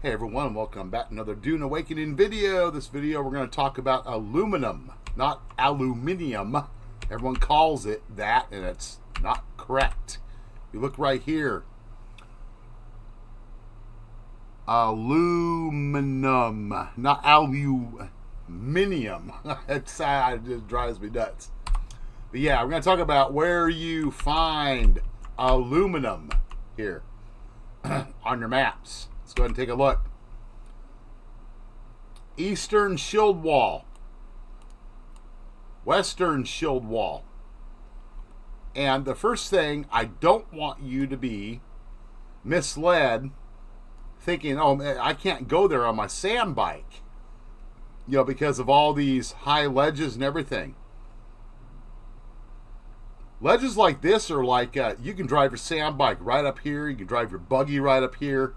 Hey everyone, welcome back to another Dune Awakening video. This video we're going to talk about aluminum, not aluminium. Everyone calls it that and it's not correct. You look right here. Aluminum, not aluminium. It just drives me nuts. But yeah, we're going to talk about where you find aluminum here on your maps. Let's go ahead and take a look. Eastern shield wall. Western shield wall. And the first thing, I don't want you to be misled thinking, oh, I can't go there on my sand bike. You know, because of all these high ledges and everything. Ledges like this are like, you can drive your sand bike right up here. You can drive your buggy right up here.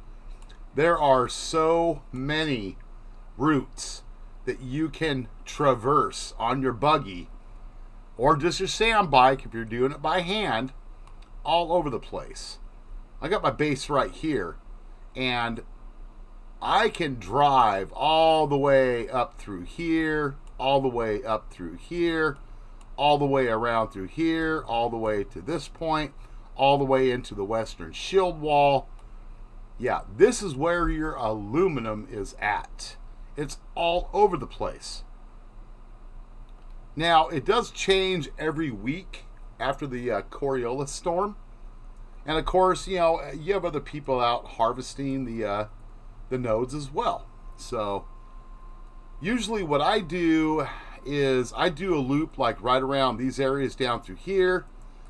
There are so many routes that you can traverse on your buggy or just your sand bike if you're doing it by hand all over the place. I got my base right here and I can drive all the way up through here, all the way up through here, all the way around through here, all the way to this point, all the way into the western shield wall. Yeah, this is where your aluminum is at. It's all over the place. Now, it does change every week after the Coriolis storm. And of course, you know, you have other people out harvesting the nodes as well. So, usually what I do is I do a loop like right around these areas down through here.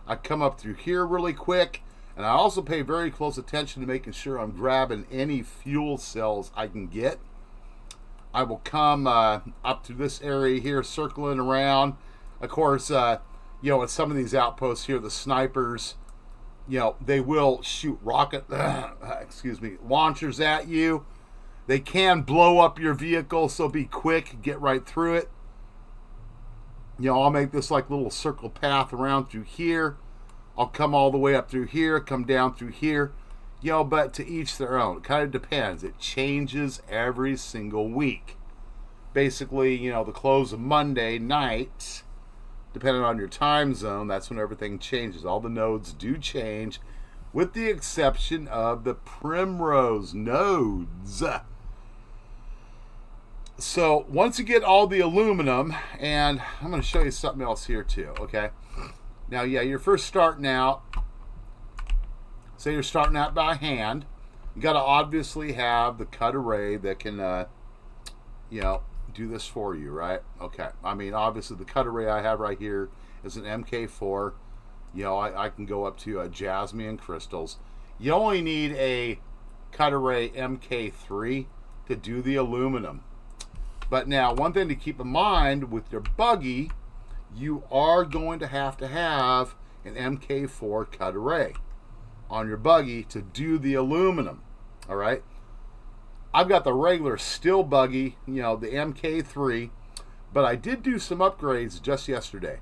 I come up through here really quick. And I also pay very close attention to making sure I'm grabbing any fuel cells I can get. I will come up to this area here, circling around. Of course, you know, at some of these outposts here, the snipers, you know, they will shoot rocket, launchers at you. They can blow up your vehicle, so be quick, get right through it. You know, I'll make this like little circle path around through here. I'll come all the way up through here, come down through here, you know, but to each their own. It kind of depends. It changes every single week. Basically, you know, the close of Monday night, depending on your time zone, that's when everything changes. All the nodes do change, with the exception of the primrose nodes. So, once you get all the aluminum, and I'm going to show you something else here too, okay? Now, yeah, you're first starting out. Say you're starting out by hand. You got to obviously have the cut array that can, you know, do this for you, right? Okay. I mean, obviously, the cut array I have right here is an MK4. You know, I can go up to jasmine crystals. You only need a cut array MK3 to do the aluminum. But now, one thing to keep in mind with your buggy, you are going to have an MK4 cut array on your buggy to do the aluminum. All right. I've got the regular steel buggy, you know, the MK3, but I did do some upgrades just yesterday.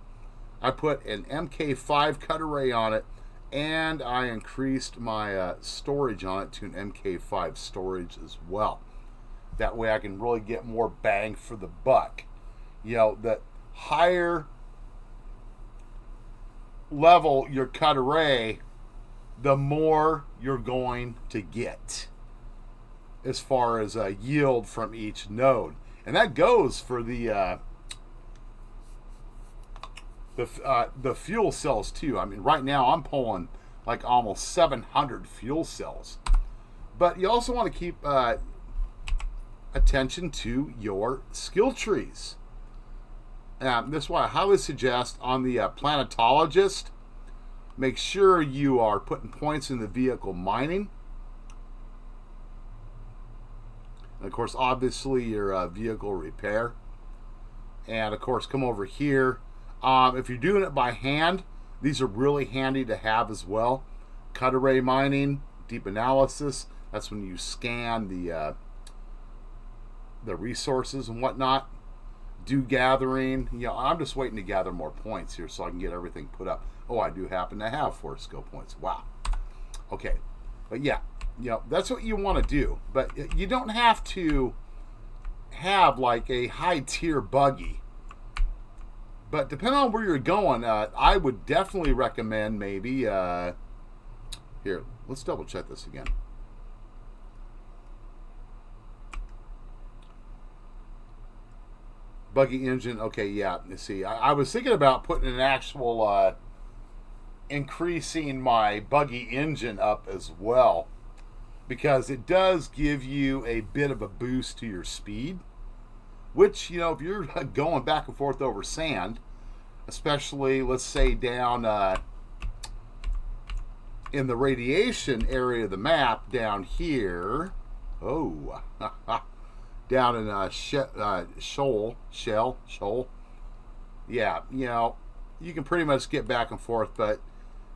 I put an MK5 cut array on it, and I increased my storage on it to an MK5 storage as well. That way I can really get more bang for the buck. You know, the higher level your cut array, the more you're going to get as far as yield from each node. And that goes for the fuel cells too. I mean, right now I'm pulling like almost 700 fuel cells. But you also want to keep attention to your skill trees. This is why I highly suggest on the planetologist, make sure you are putting points in the vehicle mining. And of course, obviously, your vehicle repair. And of course, come over here. If you're doing it by hand, these are really handy to have as well. Cut array mining, deep analysis. That's when you scan the resources and whatnot. Do gathering. You know, I'm just waiting to gather more points here so I can get everything put up. Oh, I do happen to have 4 skill points. Wow. Okay. But yeah, that's what you want to do. But you don't have to have like a high tier buggy. But depending on where you're going, I would definitely recommend maybe. Here, let's double check this again. Buggy engine. Okay, yeah. You see, I was thinking about putting an actual increasing my buggy engine up as well, because it does give you a bit of a boost to your speed, which, if you're going back and forth over sand, especially, let's say, down in the radiation area of the map down here. Oh, down in Shoal. Yeah, you can pretty much get back and forth, but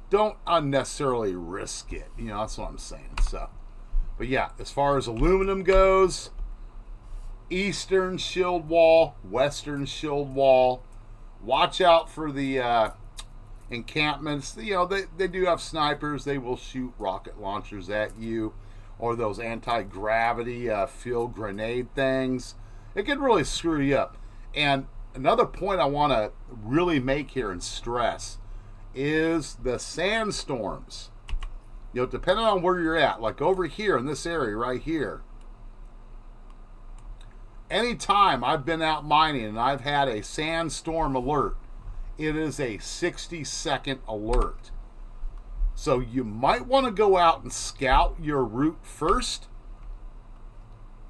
don't unnecessarily risk it. That's what I'm saying. So, but yeah, as far as aluminum goes, eastern shield wall, western shield wall. Watch out for the encampments. They do have snipers. They will shoot rocket launchers at you, or those anti-gravity field grenade things. It can really screw you up. And another point I want to really make here and stress is the sandstorms. Depending on where you're at, like over here in this area right here, anytime I've been out mining and I've had a sandstorm alert, it is a 60-second alert. So you might want to go out and scout your route first.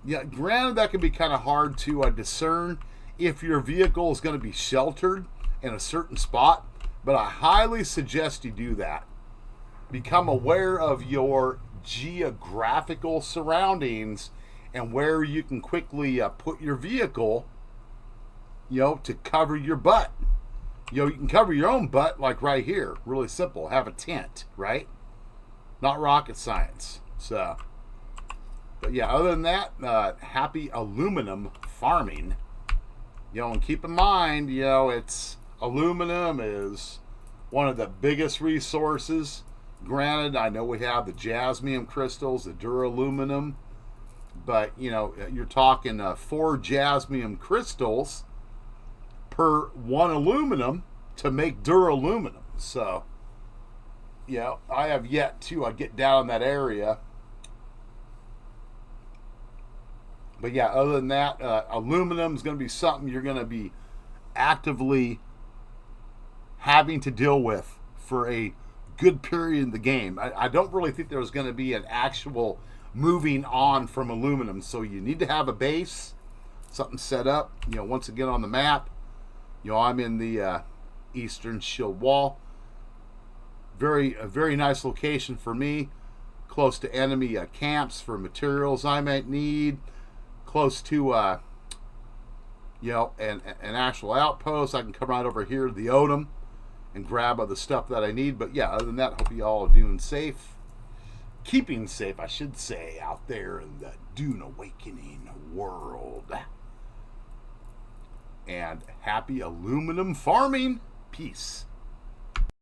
Yeah, granted, that can be kind of hard to discern if your vehicle is going to be sheltered in a certain spot, but I highly suggest you do that. Become aware of your geographical surroundings and where you can quickly put your vehicle, to cover your butt. You can cover your own butt, like right here. Really simple. Have a tent, right? Not rocket science. So, but yeah, other than that, happy aluminum farming. And keep in mind, it's aluminum is one of the biggest resources. Granted, I know we have the jasmium crystals, the duraluminum, but you're talking 4 jasmium crystals per 1 aluminum to make duraluminum. So, I have yet to get down in that area. But yeah, other than that, aluminum is going to be something you're going to be actively having to deal with for a good period in the game. I don't really think there's going to be an actual moving on from aluminum. So you need to have a base, something set up, once again on the map. I'm in the eastern shield wall. A very nice location for me. Close to enemy camps for materials I might need. Close to an actual outpost. I can come right over here to the Odom and grab the stuff that I need. But yeah, other than that, hope you all are doing safe. Keeping safe, I should say, out there in the Dune Awakening world. And happy aluminum farming. Peace.